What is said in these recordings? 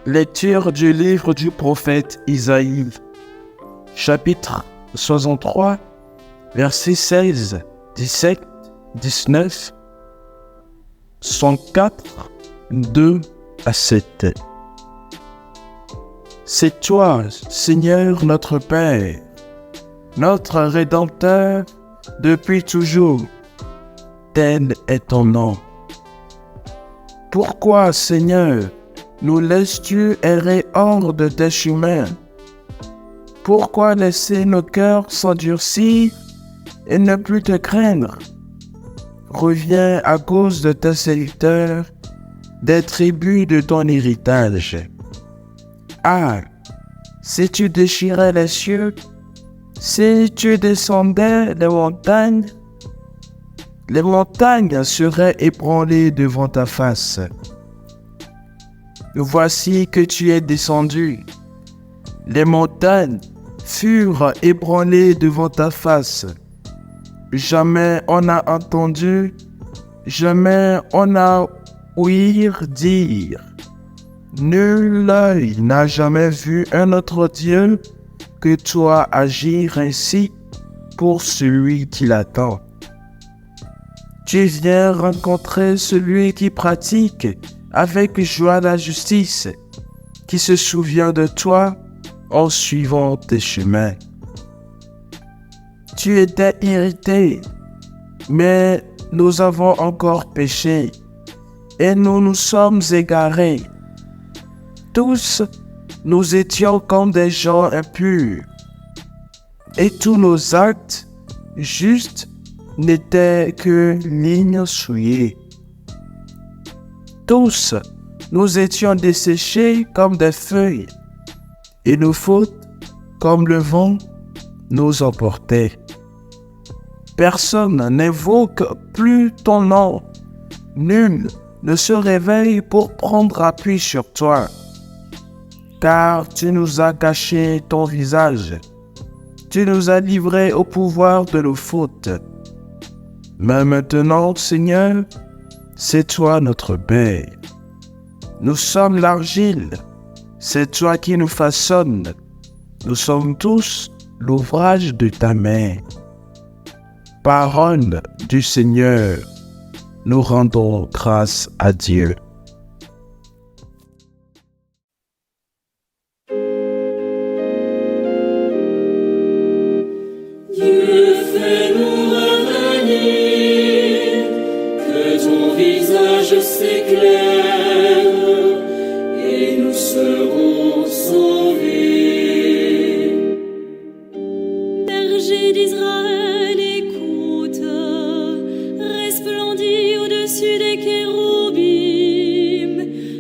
Lecture du livre du prophète Isaïe, chapitre 63, versets 16, 17, 19, 104, 2 à 7. C'est toi, Seigneur notre Père, notre Rédempteur depuis toujours. Tel est ton nom. Pourquoi, Seigneur, nous laisses-tu errer hors de tes chemins? Pourquoi laisser nos cœurs s'endurcir et ne plus te craindre? Reviens à cause de tes serviteurs, des tribus de ton héritage. Ah, si tu déchirais les cieux, si tu descendais les montagnes seraient ébranlées devant ta face. Voici que tu es descendu. Les montagnes furent ébranlées devant ta face. Jamais on n'a entendu, jamais on n'a ouï dire. Nul œil n'a jamais vu un autre Dieu que toi agir ainsi pour celui qui l'attend. Tu viens rencontrer celui qui pratique avec joie la justice, qui se souvient de toi en suivant tes chemins. Tu étais irrité, mais nous avons encore péché, et nous nous sommes égarés. Tous, nous étions comme des gens impurs, et tous nos actes justes n'étaient que lignes souillées. Tous, nous étions desséchés comme des feuilles, et nos fautes, comme le vent, nous emportaient. Personne n'invoque plus ton nom, nul ne se réveille pour prendre appui sur toi, car tu nous as caché ton visage, tu nous as livrés au pouvoir de nos fautes. Mais maintenant, Seigneur, c'est toi notre Père. Nous sommes l'argile, c'est toi qui nous façonnes. Nous sommes tous l'ouvrage de ta main. Parole du Seigneur, nous rendons grâce à Dieu. Dieu, fais-nous revenir, que ton visage s'éclaire, et nous serons sauvés. Berger d'Israël, écoute, resplendis au-dessus des kéroubim,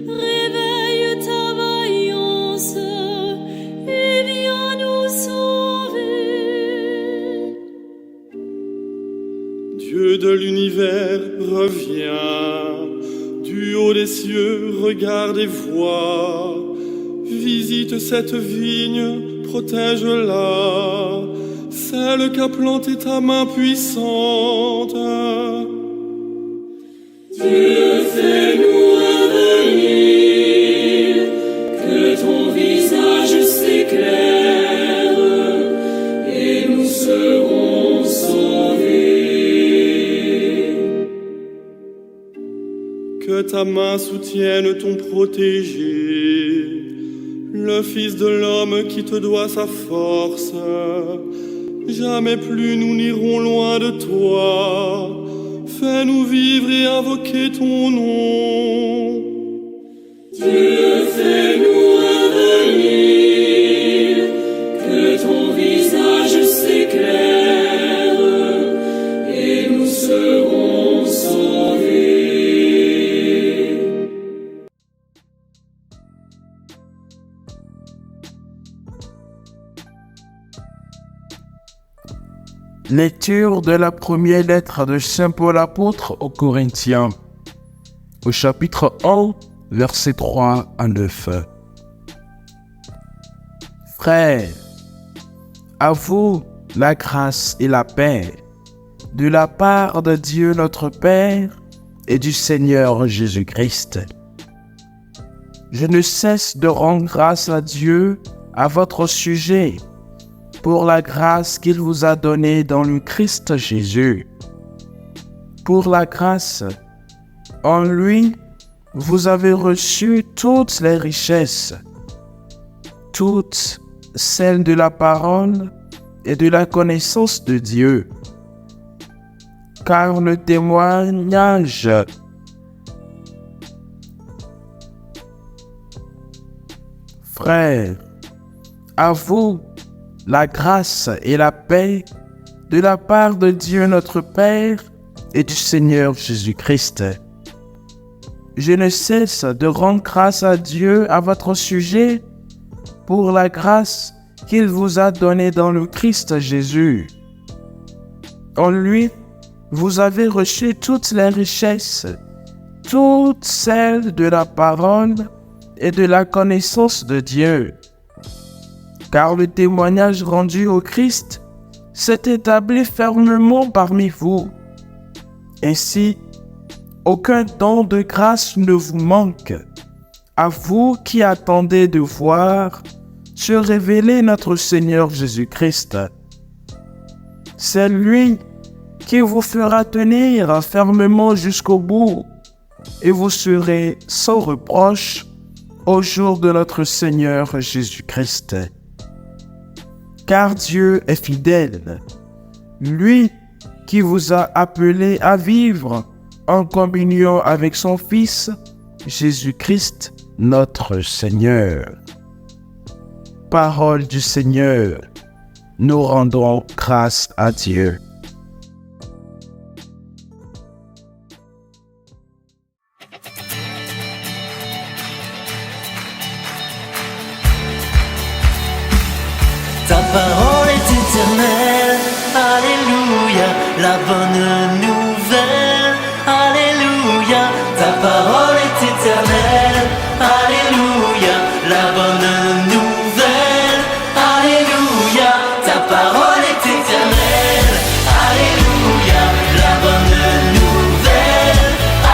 réveille ta vaillance, et viens nous sauver. Dieu de l'univers, reviens, du haut des cieux, regarde et vois, visite cette vigne, protège-la, celle qu'a plantée ta main puissante. Dieu, fais-nous revenir, que ton visage s'éclaire, et nous serons sauvés. Que ta main soutienne ton protégé, le Fils de l'homme qui te doit sa force. Jamais plus nous n'irons loin de toi. Fais-nous vivre et invoquer ton nom. Dieu, fais-nous revenir, que ton visage s'éclaire, et nous serons sauvés. Lecture de la première lettre de Saint Paul apôtre aux Corinthiens, au chapitre 1, versets 3 à 9. Frères, à vous la grâce et la paix de la part de Dieu notre Père et du Seigneur Jésus-Christ. je ne cesse de rendre grâce à Dieu à votre sujet pour la grâce qu'il vous a donnée dans le Christ Jésus. Pour la grâce, en lui, vous avez reçu toutes les richesses, toutes celles de la parole et de la connaissance de Dieu. Car le témoignage frères, à vous la grâce et la paix de la part de Dieu notre Père et du Seigneur Jésus-Christ. Je ne cesse de rendre grâce à Dieu à votre sujet pour la grâce qu'il vous a donnée dans le Christ Jésus. En lui, vous avez reçu toutes les richesses, toutes celles de la parole et de la connaissance de Dieu. Car le témoignage rendu au Christ s'est établi fermement parmi vous. Ainsi, aucun don de grâce ne vous manque, à vous qui attendez de voir se révéler notre Seigneur Jésus-Christ. C'est lui qui vous fera tenir fermement jusqu'au bout, et vous serez sans reproche au jour de notre Seigneur Jésus-Christ. Car Dieu est fidèle, lui qui vous a appelé à vivre en communion avec son Fils, Jésus-Christ, notre Seigneur. Parole du Seigneur, nous rendons grâce à Dieu. Ta parole est éternelle, alléluia, la bonne nouvelle, alléluia. Ta parole est éternelle, alléluia, la bonne nouvelle, alléluia. Ta parole est éternelle, alléluia, la bonne nouvelle,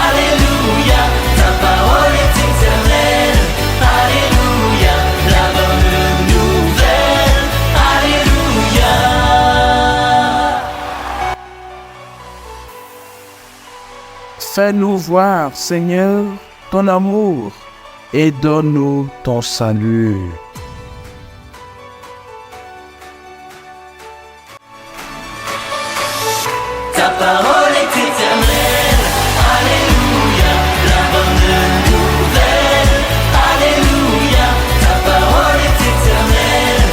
alléluia. Ta parole est éternelle, alléluia, la bonne nouvelle, alléluia. Fais-nous voir, Seigneur, ton amour et donne-nous ton salut. Ta parole est éternelle, alléluia, la bonne nouvelle, alléluia. Ta parole est éternelle,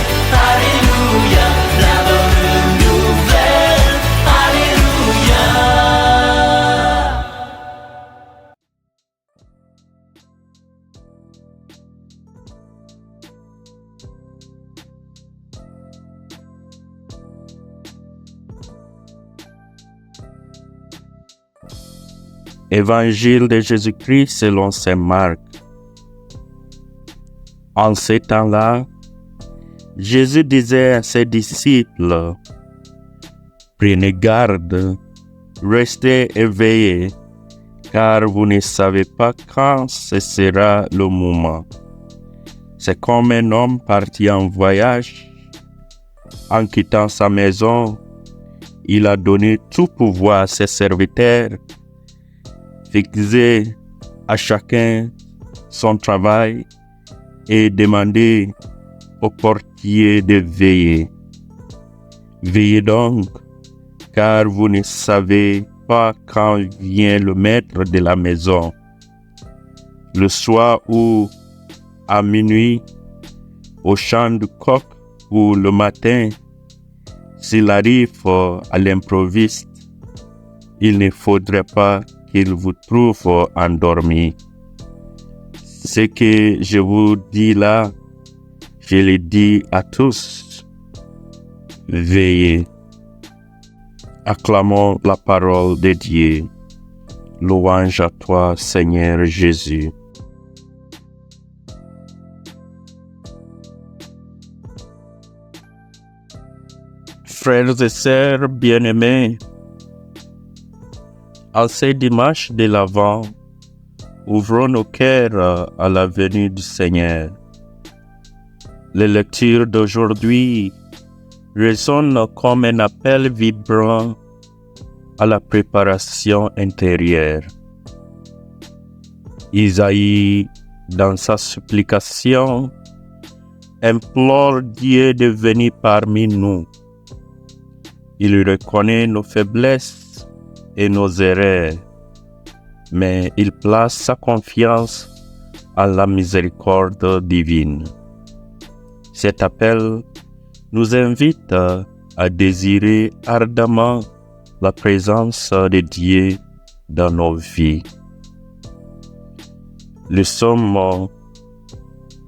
alléluia, la bonne nouvelle, alléluia. Évangile de Jésus-Christ selon saint Marc. En ces temps-là, Jésus disait à ses disciples, « Prenez garde, restez éveillés, car vous ne savez pas quand ce sera le moment. C'est comme un homme parti en voyage. En quittant sa maison, il a donné tout pouvoir à ses serviteurs, fixé à chacun son travail et demandé au portier de veiller. Veillez donc, car vous ne savez pas quand vient le maître de la maison, le soir ou à minuit, au chant du coq ou le matin. S'il arrive à l'improviste, il ne faudrait pas qu'il vous trouve endormi. Ce que je vous dis là, je le dis à tous. Veillez. Acclamons la parole de Dieu. Louange à toi, Seigneur Jésus. Frères et sœurs bien-aimés, en ces dimanches de l'Avent, ouvrons nos cœurs à la venue du Seigneur. Les lectures d'aujourd'hui résonnent comme un appel vibrant à la préparation intérieure. Isaïe, dans sa supplication, implore Dieu de venir parmi nous. Il reconnaît nos faiblesses et nos erreurs, mais il place sa confiance à la miséricorde divine. Cet appel nous invite à désirer ardemment la présence de Dieu dans nos vies. Le psaume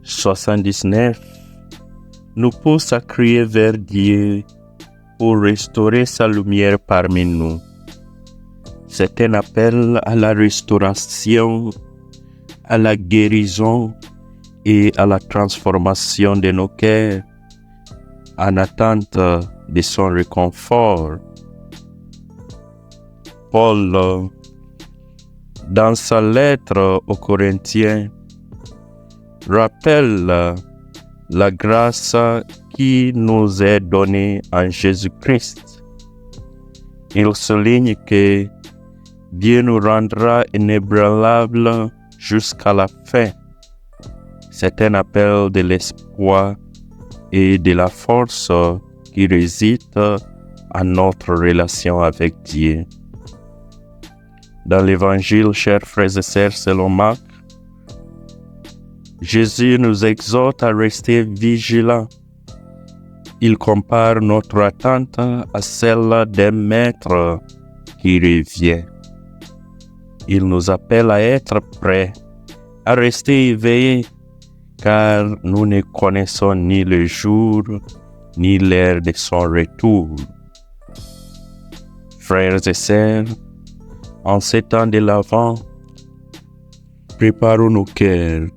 79 nous pousse à crier vers Dieu pour restaurer sa lumière parmi nous. C'est un appel à la restauration, à la guérison et à la transformation de nos cœurs en attente de son réconfort. Paul, dans sa lettre aux Corinthiens, rappelle la grâce qui nous est donnée en Jésus-Christ. Il souligne que Dieu nous rendra inébranlables jusqu'à la fin. C'est un appel de l'espoir et de la force qui réside en notre relation avec Dieu. Dans l'Évangile, chers frères et sœurs, selon Marc, Jésus nous exhorte à rester vigilants. Il compare notre attente à celle d'un maître qui revient. Il nous appelle à être prêts, à rester éveillés, car nous ne connaissons ni le jour, ni l'heure de son retour. Frères et sœurs, en ces temps de l'Avent, préparons nos cœurs.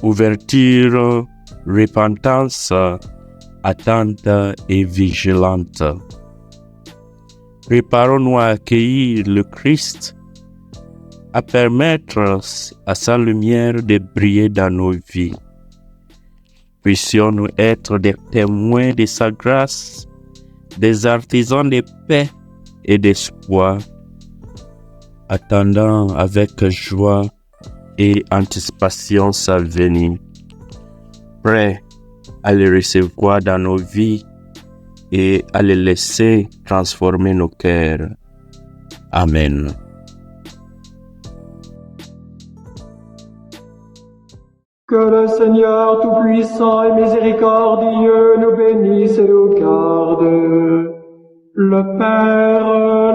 Ouverture, repentance, attente et vigilante. Préparons-nous à accueillir le Christ, à permettre à sa lumière de briller dans nos vies. Puissions-nous être des témoins de sa grâce, des artisans de paix et d'espoir, attendant avec joie et anticipation sa venue, prêts à le recevoir dans nos vies et à le laisser transformer nos cœurs. Amen. Que le Seigneur Tout-Puissant et Miséricordieux nous bénisse et nous garde, le Père,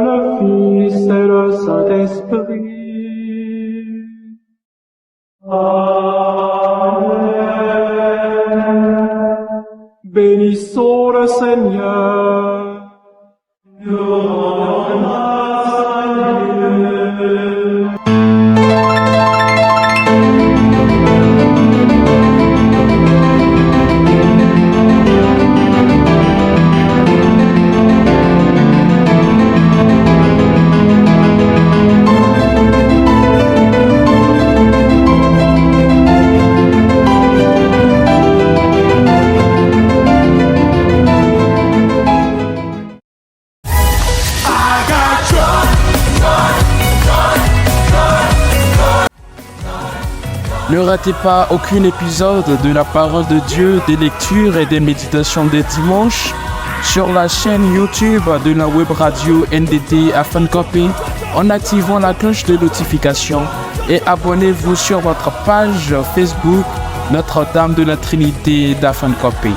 le Fils et le Saint-Esprit. Amen. Bénissons le Seigneur. Nous rendons grâce à Dieu. Ne ratez pas aucun épisode de la parole de Dieu, des lectures et des méditations des dimanches sur la chaîne YouTube de la web radio NDT Afan-Copy en activant la cloche de notification et abonnez-vous sur votre page Facebook Notre-Dame de la Trinité d'Afan-Copy.